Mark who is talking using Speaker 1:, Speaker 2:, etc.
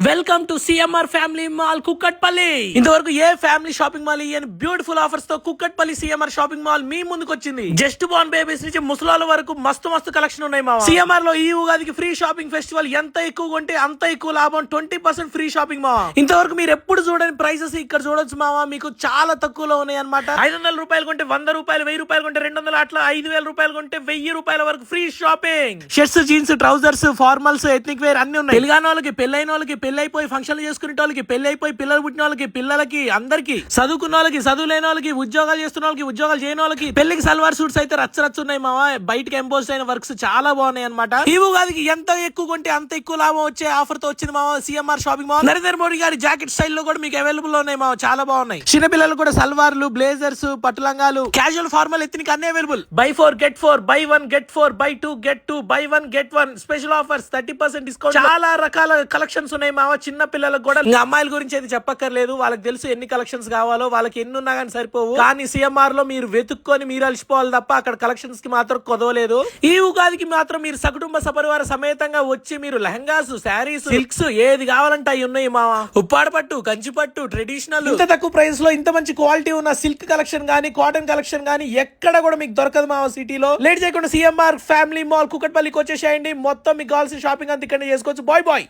Speaker 1: Welcome to CMR family mall Kukatpally. ఇంతవరకు ఏ family shopping mall ఇయని బ్యూటిఫుల్ ఆఫర్స్ తో కుక్కట్పల్లి సిఎంఆర్ షాపింగ్ మాల్ మీ ముందుకు వచ్చింది. జస్ట్ బోర్న్ బేబీస్ నుంచి ముసలాల వరకు మస్తు కలెక్షన్ ఉన్నాయి మావా. సిఎంఆర్ లో ఈ ఉగాదికి ఫ్రీ షాపింగ్ ఫెస్టివల్ ఎంత ఎక్కువ కొంటే అంత ఎక్కువ లాభం. 20% ఫ్రీ షాపింగ్ మావా. ఇంతవరకు మీరు ఎప్పుడు చూడని ప్రైసెస్ ఇక్కడ చూడొచ్చు మావా. మీకు చాలా తక్కువలో ఉన్నాయి అనమాట. 500 రూపాయలు కొంటే 100 రూపాయలు, 1000 రూపాయలు కొంటే 200, అట్లా 5000 రూపాయలు కొంటే 1000 రూపాయల వరకు free shopping. Shirts, jeans, trousers, formals, ethnic wear అన్ని ఉన్నాయి. తెలుగు వాళ్ళకి, పెళ్ళైన వాళ్ళకి, పెళ్ళైపోయి ఫంక్షన్లు చేసుకునే వాళ్ళకి, పెళ్ళైపోయి పిల్లలు పుట్టిన వాళ్ళకి, పిల్లలకి, అందరికి, చదువుకున్న వాళ్ళకి, చదువు లేని వాళ్ళకి, ఉద్యోగాలు చేస్తున్న వాళ్ళకి, ఉద్యోగాలు చేయని వాళ్ళకి, పెళ్లికి సల్వార్ సూట్స్ అయితే రచ్చ ఉన్నాయి మావా. బయటకి ఎంపోజ్ అయిన వర్క్స్ చాలా బాగున్నాయి అనమాట. ఈ ఉగాదికి ఎంత ఎక్కువ కొంటే అంత ఎక్కువ లాభం వచ్చే ఆఫర్ తో వచ్చింది మావా CMR shopping mall. Narendra Modi గారి జాకెట్ స్టైల్ లో కూడా మీకు అవైలబుల్ ఉన్నాయి మావా. చాలా బాగున్నాయి. చిన్న పిల్లలు కూడా సల్వార్లు, బ్లేజర్స్, పట్టులంగాలు, క్యాజువల్ ఫార్మల్ ఎత్నిక్ అన్ని available. By 4 get 4, by 1 get 4, by 2 get 2, by 1 get 1 special offers, 30% discount. చాలా రకాల కలెక్షన్స్ ఉన్నాయి మావా. చిన్న పిల్లలకు కూడా, ఇంకా అమ్మాయిల గురించి అయితే చెప్పక్కర్లేదు. వాళ్ళకి తెలుసు ఎన్ని కలెక్షన్స్ కావాలో. వాళ్ళకి ఎన్ని ఉన్నా కానీ సరిపోవు. కానీ సిఎంఆర్ లో మీరు వెతుక్కొని మీరు అలసిపోవాలి తప్ప అక్కడ కలెక్షన్స్ కి మాత్రం కొదవలేదు. ఈ ఉగాదికి మాత్రం మీరు సకుటుంబ సపరివార సమేతంగా వచ్చి మీరు లెహంగాస్, శారీస్, సిల్క్స్ ఏది కావాలంటే అవి ఉన్నాయి మావా. ఉప్పాడ పట్టు, కంచి పట్టు, ట్రెడిషనల్, ఇంత తక్కువ ప్రైస్ లో ఇంత మంచి క్వాలిటీ ఉన్న సిల్క్ కలెక్షన్ గానీ, కాటన్ కలెక్షన్ గానీ ఎక్కడ కూడా మీకు దొరకదు మావా సిటీలో. లేట్ చేయకుండా సిఎంఆర్ ఫ్యామిలీ మాల్ కుకట్పల్లికి వచ్చేసేయండి. మొత్తం మీకు కావాల్సిన షాపింగ్ అంతా ఇక్కడ చేసుకోవచ్చు. బాయ్.